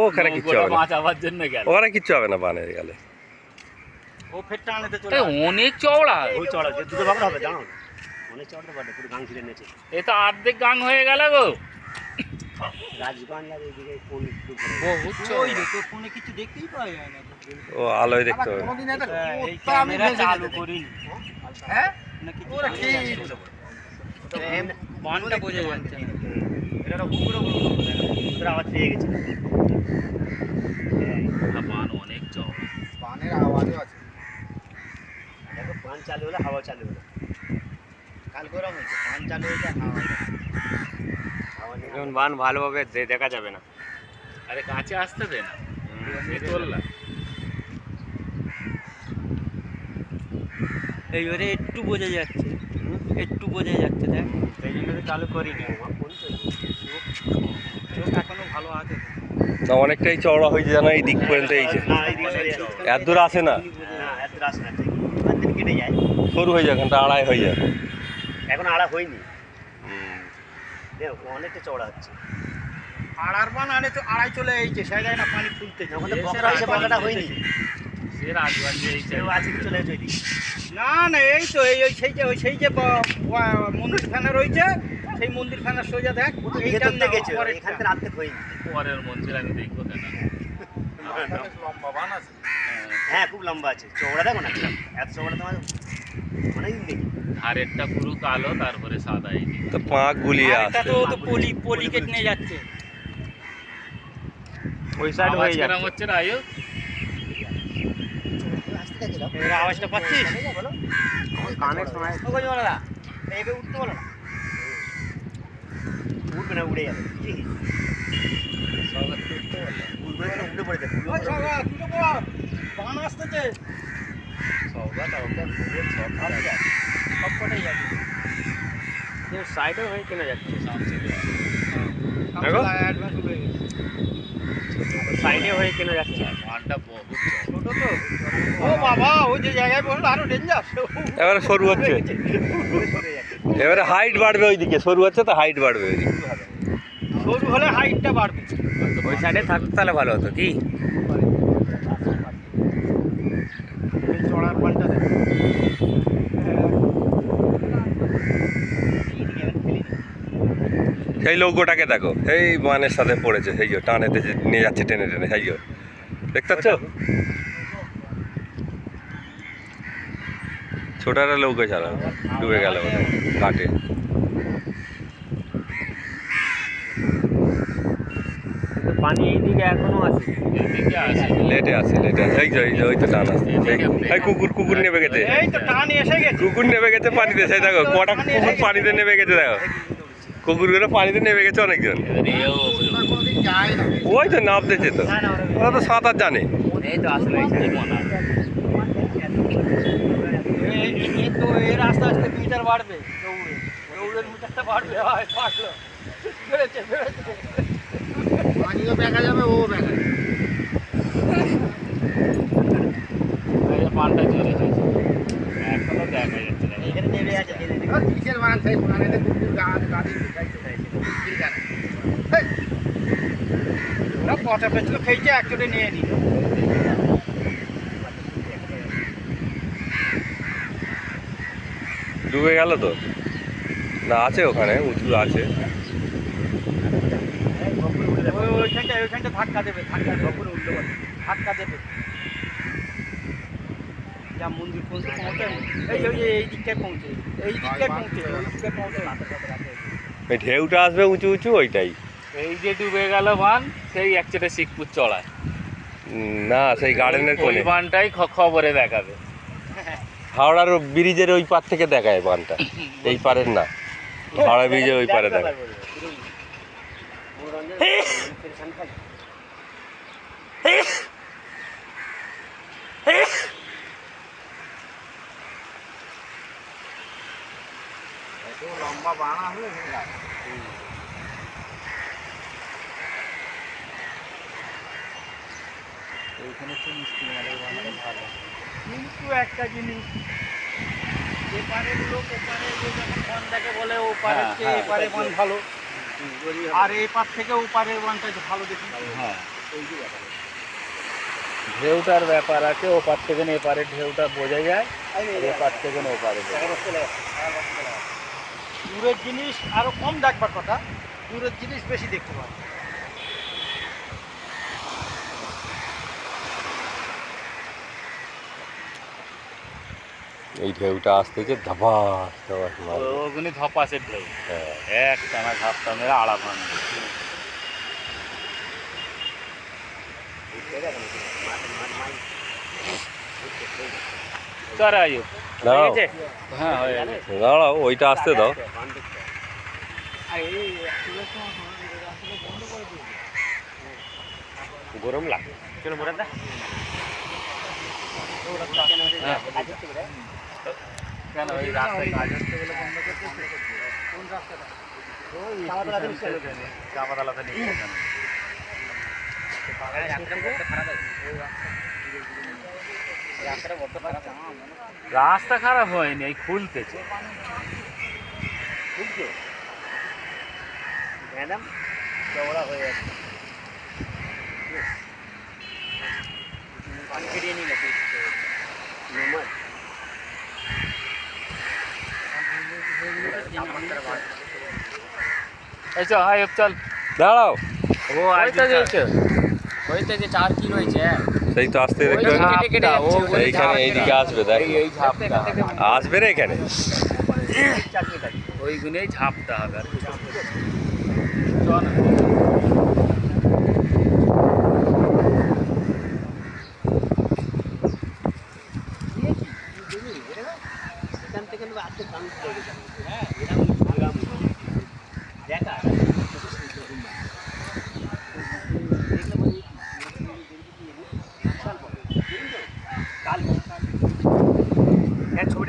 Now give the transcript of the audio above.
ওখানে কিচ্ছু হবে না, মাছ আবার জন্য গেল, ওখানে কিচ্ছু হবে না বানের গেলে। ও ফেরটা আনতে চলে অনেক চওড়া, ওই চড়া দুটো ভাবরা হবে জানো, অনেক চড়া বাড়ে পুরো গাং ছিঁড়ে নিয়েছে। এ তো অর্ধেক গাং হয়ে গেল গো। রাজগঞ্জ আর এইদিকে কোন বহুত ওই তো ফোনে কিছু দেখতেই পাওয়া যায় না। ও আলোয় দেখতে হবে। এই ক্যামেরা চালু করিনি, হ্যাঁ নাকি ওরা কি বানটা বোঝা যাচ্ছে না, এটা পুরো পুরো আওয়াজ পেয়ে গেছে। বান অনেক চওড়া, বানের আওয়াজও আছে। দেখো বান চালু হলে হাওয়া চালু হলো, কাল গরম হয়েছে, বান চালু হয়েছে হাওয়া এখন বান ভালোভাবে দেখা যাবে না। আরে কাছে আসতে দে না, তোললা এইবারে একটু বোঝা যাচ্ছে, একটু বোঝা যাচ্ছে, দেখ সেই জন্য তো চালু করিনি। চোখ এখনো ভালো আছে না অনেকটাই চওড়া হয়েছে জানো, এই দিক পর্যন্ত এই যে এত দূর আসে না, এত রাস না, ঠিক ওখান থেকে কেটে যায়, সরু হয়ে যায়, এখানটা আড়াই হয়ে যায়। এখন আড়া হয়নি, দেখো অনেকটা চওড়া হচ্ছে। আড়ার বান আনে তো আড়াই চলে এইছে, সে যায় না পানি ফুলতে, যখন তো বকরা হয়েছে বাঁকাটা হয়নি, সে রাজবান যে সেও আছে চলে এসে ওইদিকে। না না এই তো এই সেই যে মন্দিরখানা রয়েছে, সেই মন্দিরখানার সোজা দেখ এইখান থেকে গেছে, এখান থেকে রাত থেকে হয়নি। পরের মন্দির আমি দেখবো কেন, লম্বা বান আছে। হ্যাঁ খুব লম্বা আছে, চওড়া দেখো না, এত চওড়া তোমার অনেকদিন দেখি। ধারেরটা পুরো কালো, তারপরে সাদা এই দিকে। তো পাঁক গুলিয়ে এটা আসছে। তো পলি কেটে নিয়ে যাচ্ছে, ওই সাইড আওয়াজ হয়ে কেমন যাচ্ছে। হচ্ছে না আয়ু? এর আওয়াজটা পাচ্ছিস? আমার কানের শোনায়। ও কই বলো না, এইবে উঠতে বলো না, উঠবে না, উড়ে যাবে। উড়বে না, উড়ে পড়ে যাবে। ওই সগা তুই তো বল, বান আসতেছে। সৌগত ওকে খুব সব কটাই যাচ্ছে, যে সাইডে হয়ে কেনা যাচ্ছে, দেখো অ্যাডভান্স হয়ে গেছে, সাইডে হয়ে কেনা যাচ্ছে। বানটা বহুত ছোট তো, ও বাবা ওই যে জায়গায় বসলো আরো ডেঞ্জার। এবারে সরু হচ্ছে, এবারে হাইট বাড়বে ওইদিকে, সরু হচ্ছে তো হাইট বাড়বে ওইদিকে। সরু হলে হাইটটা বাড়বে, ওই সাইডে থাকতে তাহলে ভালো হতো কি। চড়ার পানটা দেখ, সেই লোকটাকে দেখো, এই বানের সাথে পড়েছে, সেই যে টানেতে যে নিয়ে যাচ্ছে, টেনে টেনে, সেই যে দেখতে পাচ্ছ, ছোট একটা লোক ছাড়া ডুবে গেল ঘাটে। পানি এইদিকে এখনো আছে, এদিকে আসে। লেটে আসে, এই যে ওই তো টান আসছে, এই কুকুর নেমে গেছে, এই তো টান এসে গেছে, কুকুর নেমে গেছে পানিতে, সেই দেখো কটা কুকুর পানিতে নেমে গেছে, দেখো কুকুরগুলো পানিতে নেমে গেছে অনেকজন, কোনোদিন যায় না। ওই তো নামতেছে তো, ওরা তো সাঁতার জানে। এই তো আসলে এই তো এর আস্তে আস্তে মিটার বাড়বে, দৌড়ের মিটারটা বাড়বে, হয় বাড়লো, বেড়েছে বেড়েছে। পানিও দেখা যাবে, ও দেখা যাবে। পানটা চলে যাচ্ছে, এখনো দেখা যাচ্ছে না। এখানে নেমে আছে, আর কিসের বান, সেই বানেতে কুকুর গাড়ি ঢুকাইছে, কি জানে। ওরা পচা পেঁচলো খেয়েছে, একচোটে নিয়ে নিল। ডুবে গেল তো না, আছে ওখানে উঁচু আছে, ওইখানটা ধাক্কা দেবে, ধাক্কা দেবে, ধাক্কা দেবে, যা মন্দির পৌঁছে পৌঁছে, এই দিকটায় পৌঁছে, এই দিকটায় পৌঁছে, ওই দিকটায় পৌঁছে। ওই ঢেউটা আসবে উঁচু উঁচু, ওইটাই। এই যে ডুবে গেল বান, সেই একচেটে শিখপুর চড়ায় না, সেই গার্ডেনের ওই কোণে, বানটাই খবরে দেখাবে। হাওড়ার ব্রিজের ওই পার থেকে দেখায় বানটা, এই পারের না, হাওড়া ব্রিজের ওই পারে দেখায়। লম্বা বান আসলে এইখানে তো মিষ্টি মালের বানানো ভালো, কিন্তু একটা জিনিস, এপারের লোক ওপারে যে যখন বান দেখে বলে ওপারের চেয়ে এপারে বান ভালো, আর এই পার থেকে ওপারের বানটা একটু ভালো দেখি। হ্যাঁ ঢেউটার ব্যাপার আছে, ওপার থেকে এপারে ঢেউটা বোঝা যায়, আর এপার থেকে ওপারে বোঝা যায়। দূরের জিনিস আরো কম দেখবার কথা, দূরের জিনিস বেশি দেখতে পাবে। এই ঢেউটা আসতেছে ধাপাস ধাপাস মারবে। ওগুলি ধপাসের ঢেউ, হ্যাঁ এক টানা ঝাপটা মেরে আড়া ভাঙবে। চল আয়ু দাঁড়াও হ্যাঁ হয়ে গেছে। দাঁড়াও, ওইটা আসতে দাও। গরম লাগে হ্যাঁ। কেন ওই রাস্তায় কাজ হচ্ছে বলে বন্ধ করতেছে? কোন রাস্তাটা? চাপাতলাতে নিয়ে গেছে। রাস্তা খারাপ হয়নি, এই খুলতেছে। ম্যাডাম চওড়া হয়ে যাচ্ছে। পানি ফিরিয়ে নিল এই চল আয়ুব চল। দাঁড়াও, ও আইতে যাচ্ছে, ওইতে যে 4 কি রয়েছে সেই তো আসতে দেখতে ওই কেটে কেটে যাচ্ছে, ওই এইখানে এইদিকে আসবে, দেখ এই ঝাপটা আসবে রে এখানে। ওইগুলোই ঝাপটা হবে আর কিছু না। চল না।